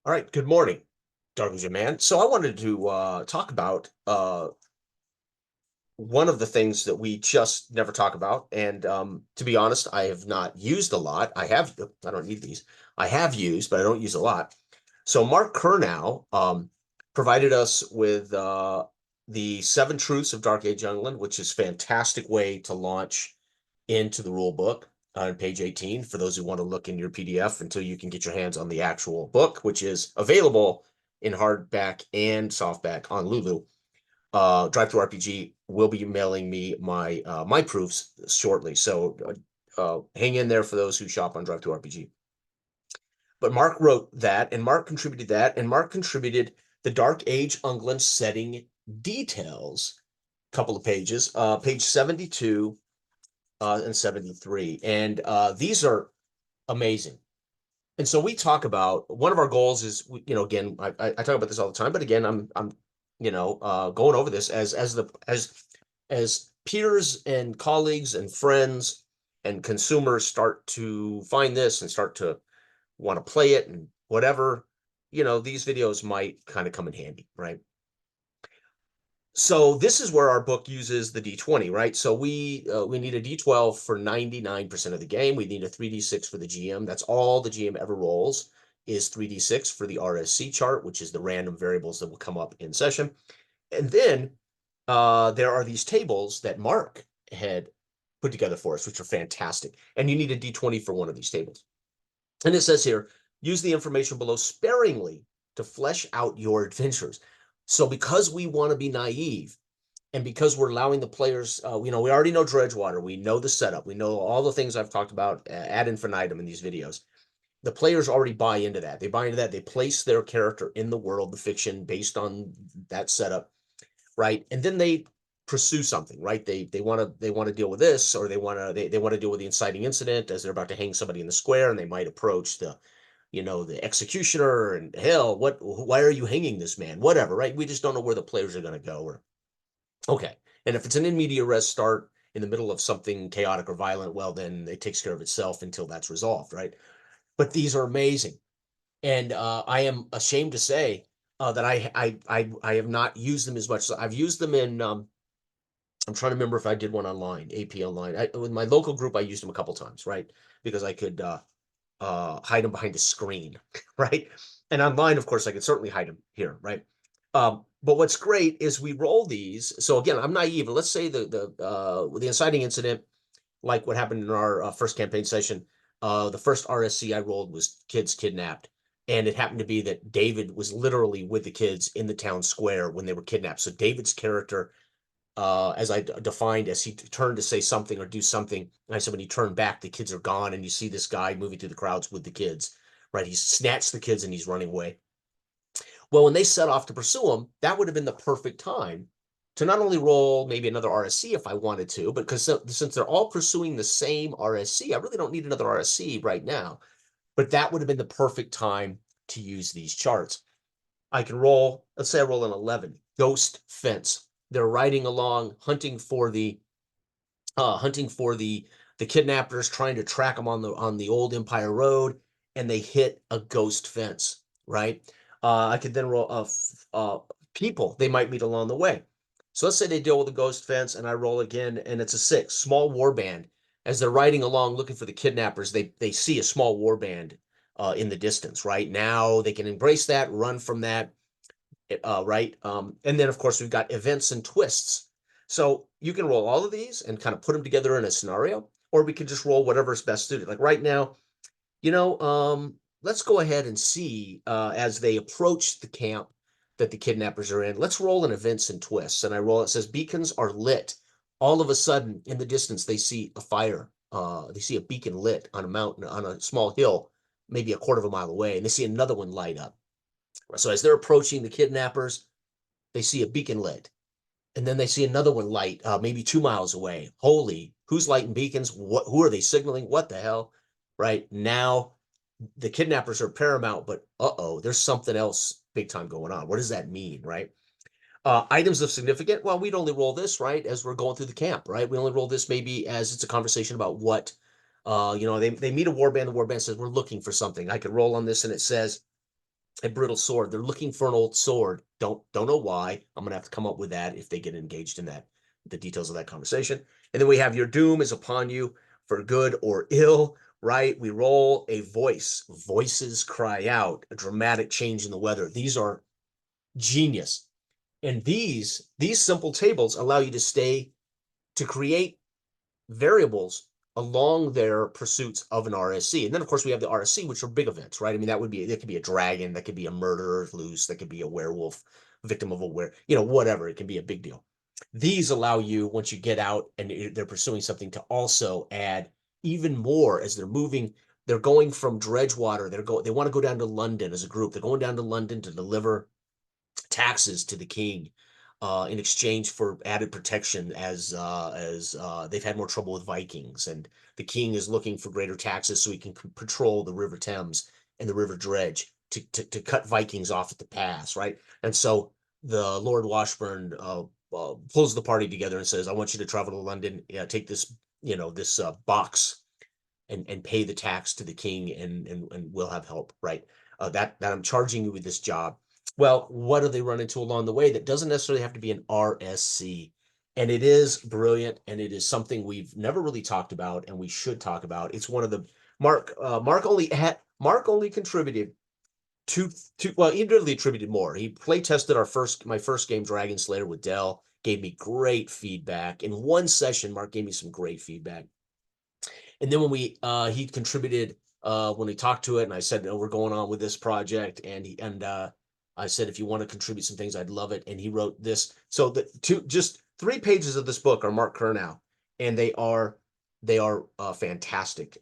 All right, good morning, Darwin Man. So I wanted to talk about one of the things that we just never talk about. And to be honest, I have not used a lot. I don't need these. I have used, but I don't use a lot. So Mark Kernow provided us with the Seven Truths of Dark Age England, which is a fantastic way to launch into the rule book on page 18 for those who want to look in your PDF until you can get your hands on the actual book, which is available in hardback and softback on Lulu. Drive Through RPG will be mailing me my proofs shortly, so hang in there for those who shop on Drive Through RPG. But Mark wrote that, and Mark contributed that, and Mark contributed the Dark Age Unglen setting details, couple of pages, page 72 and 73. And these are amazing. And so we talk about one of our goals is, again, I talk about this all the time, but again, I'm going over this as peers and colleagues and friends and consumers start to find this and start to want to play it and whatever, these videos might kind of come in handy, right? So this is where our book uses the D20, right? So we need a D12 for 99% of the game. We need a 3D6 for the GM. That's all the GM ever rolls is 3D6 for the RSC chart, which is the random variables that will come up in session. And then there are these tables that Mark had put together for us, which are fantastic. And you need a D20 for one of these tables. And it says here, use the information below sparingly to flesh out your adventures. So because we want to be naive and because we're allowing the players, we already know Dredgewater, we know the setup, we know all the things I've talked about ad infinitum in these videos. The players already buy into that. They buy into that. They place their character in the world, the fiction, based on that setup, right? And then they pursue something, right? They want to deal with this, or they want to deal with the inciting incident as they're about to hang somebody in the square, and they might approach the executioner and hell, why are you hanging this man? Whatever, right? We just don't know where the players are going to go. Okay. And if it's an in media res start in the middle of something chaotic or violent, well, then it takes care of itself until that's resolved, right? But these are amazing. And I am ashamed to say that I have not used them as much. I've used them in, I'm trying to remember if I did one online, AP online. With my local group, I used them a couple times, right? Because I could hide them behind a screen, right? And online, of course, I can certainly hide them here, right? But what's great is we roll these. So again, I'm naive. Let's say the inciting incident, like what happened in our first campaign session, the first RSC I rolled was kids kidnapped. And it happened to be that David was literally with the kids in the town square when they were kidnapped. So David's character, as I defined, as he turned to say something or do something, I said when he turned back, the kids are gone, and you see this guy moving through the crowds with the kids, right? He snatched the kids and he's running away. Well, when they set off to pursue him, that would have been the perfect time to not only roll maybe another RSC if I wanted to, but because since they're all pursuing the same RSC, I really don't need another RSC right now. But that would have been the perfect time to use these charts. I can roll, let's say I roll an 11, Ghost Fence. They're riding along, hunting for the kidnappers, trying to track them on the old Empire Road, and they hit a ghost fence, right? I could then roll people they might meet along the way. So let's say they deal with a ghost fence, and I roll again, and it's a 6, small war band. As they're riding along looking for the kidnappers, they see a small war band in the distance, right? Now they can embrace that, run from that, right? And then, of course, we've got events and twists. So you can roll all of these and kind of put them together in a scenario, or we can just roll whatever's best suited. Like right now, let's go ahead and see as they approach the camp that the kidnappers are in. Let's roll an events and twists. And I roll, it says beacons are lit. All of a sudden, in the distance, they see a fire. They see a beacon lit on a mountain, on a small hill, maybe a quarter of a mile away, and they see another one light up. So as they're approaching the kidnappers, they see a beacon lit. And then they see another one light, maybe 2 miles away. Holy, who's lighting beacons? Who are they signaling? What the hell? Right now, the kidnappers are paramount, but there's something else big time going on. What does that mean, right? Items of significance. Well, we'd only roll this, right, as we're going through the camp, right? We only roll this maybe as it's a conversation about what, they meet a warband. The warband says, we're looking for something. I could roll on this and it says, A brittle sword. They're looking for an old sword. Don't know why. I'm gonna have to come up with that if they get engaged in that, the details of that conversation. And then we have your doom is upon you for good or ill, right? We roll a voice. Voices cry out, a dramatic change in the weather. These are genius. And these simple tables allow you to create variables along their pursuits of an RSC. And then, of course, we have the RSC, which are big events, right? I mean, that could be a dragon, that could be a murderer loose, that could be a werewolf, victim of a whatever. It can be a big deal. These allow you, once you get out and they're pursuing something, to also add even more as they're moving. They're going from Dredgewater. They want to go down to London as a group. They're going down to London to deliver taxes to the king in exchange for added protection as they've had more trouble with Vikings, and the king is looking for greater taxes so he can patrol the River Thames and the River Dredge to cut Vikings off at the pass, right? And so the Lord Washburn pulls the party together and says, "I want you to travel to London, take this this box and pay the tax to the king, and we'll have help, right? That I'm charging you with this job." Well, what do they run into along the way that doesn't necessarily have to be an RSC? And it is brilliant, and it is something we've never really talked about, and we should talk about. It's one of the Mark only contributed two. Well, he really attributed more. He play tested my first game, Dragon Slayer, with Dell. Gave me great feedback in one session. Mark gave me some great feedback. And then when he contributed when we talked to it, and I said, "Oh, we're going on with this project," and I said, "If you want to contribute some things, I'd love it." And he wrote this. So just 3 pages of this book are Mark Kernow, and they are fantastic.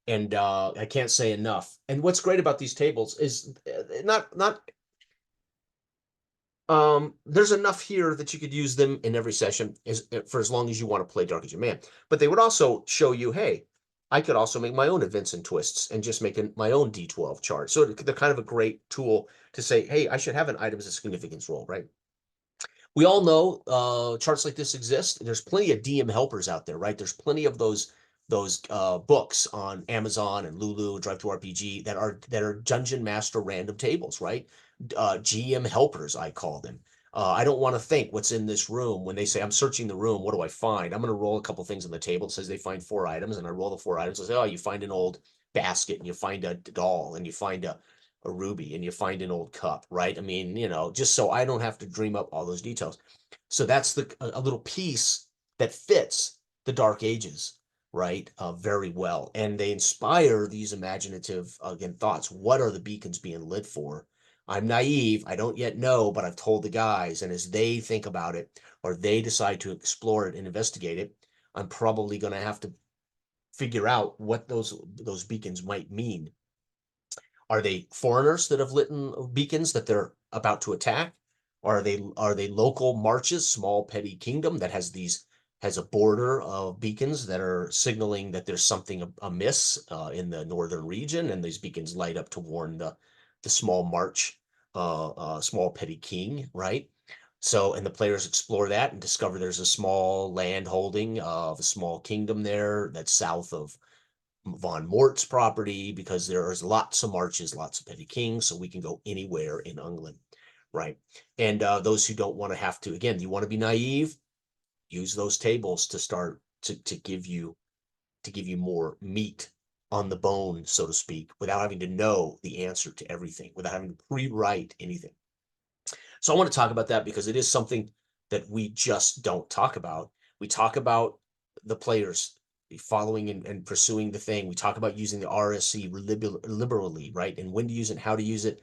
And I can't say enough. And what's great about these tables is not there's enough here that you could use them in every session for as long as you want to play Dark Age of Man. But they would also show you, hey, I could also make my own events and twists and just make my own D12 chart. So they're kind of a great tool to say, hey, I should have an items of significance roll, right? We all know charts like this exist. There's plenty of DM helpers out there, right? There's plenty of those books on Amazon and Lulu and Drive to RPG that are Dungeon Master random tables, right? GM helpers, I call them. I don't want to think what's in this room. When they say I'm searching the room, what do I find? I'm going to roll a couple things on the table. It says they find 4 items, and I roll the 4 items. I say, oh, you find an old basket, and you find a doll, and you find a ruby, and you find an old cup, right? I mean, just so I don't have to dream up all those details. So that's a little piece that fits the Dark Ages, right? Very well. And they inspire these imaginative, again, thoughts. What are the beacons being lit for? I'm naive. I don't yet know, but I've told the guys. And as they think about it, or they decide to explore it and investigate it, I'm probably going to have to figure out what those beacons might mean. Are they foreigners that have lit beacons that they're about to attack? Are they local marches, small petty kingdom that has a border of beacons that are signaling that there's something amiss in the northern region, and these beacons light up to warn the small march, small petty king, right? So, and the players explore that and discover there's a small land holding of a small kingdom there that's south of Von Mort's property, because there's lots of marches, lots of petty kings, so we can go anywhere in England, right? And those who don't want to have to, again, you want to be naive, use those tables to start to give you more meat on the bone, so to speak, without having to know the answer to everything, without having to pre-write anything. So I want to talk about that because it is something that we just don't talk about. We talk about the players following and pursuing the thing. We talk about using the RSC liberally, right? And when to use it, how to use it,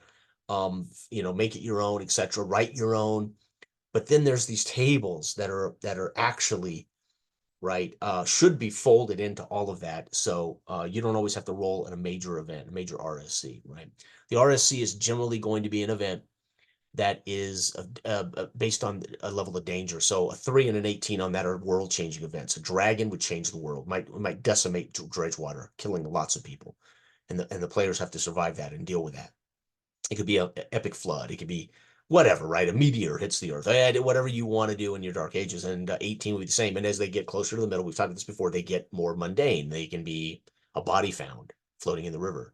make it your own, etc. Write your own. But then there's these tables that are actually right, should be folded into all of that. So you don't always have to roll in a major event, a major RSC, right? The RSC is generally going to be an event that is based on a level of danger. So a 3 and an 18 on that are world-changing events. A dragon would change the world, might decimate Dredgewater, killing lots of people, and the players have to survive that and deal with that. It could be an epic flood. It could be whatever, right? A meteor hits the earth. Whatever you want to do in your Dark Ages, and 18 would be the same. And as they get closer to the middle, we've talked about this before, they get more mundane. They can be a body found floating in the river.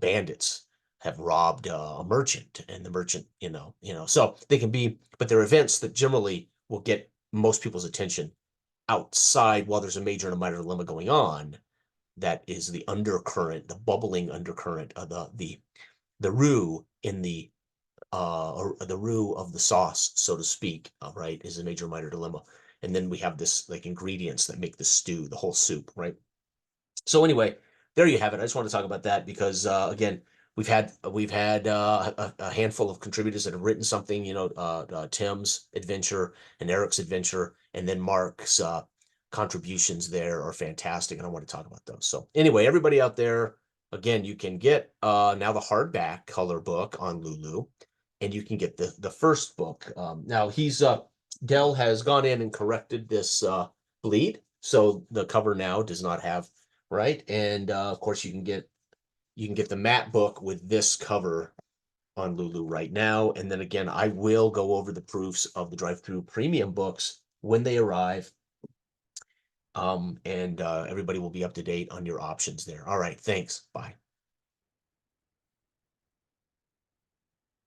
bandits have robbed a merchant, and the merchant, so they can be, but they're events that generally will get most people's attention outside while there's a major and a minor dilemma going on. That is the undercurrent, the bubbling undercurrent of the roux in or the roux of the sauce, so to speak, right, is a major and minor dilemma. And then we have this like ingredients that make the stew, the whole soup, right? So anyway, there you have it. I just want to talk about that because again, we've had a handful of contributors that have written something. Tim's adventure and Eric's adventure, and then Mark's contributions there are fantastic, and I want to talk about those. So anyway, everybody out there, again, you can get now the hardback color book on Lulu, and you can get the first book. Now Dell has gone in and corrected this bleed, so the cover now does not have, right? And of course, you can get the matte book with this cover on Lulu right now. And then again, I will go over the proofs of the drive-through premium books when they arrive. And everybody will be up to date on your options there. All right, thanks. Bye.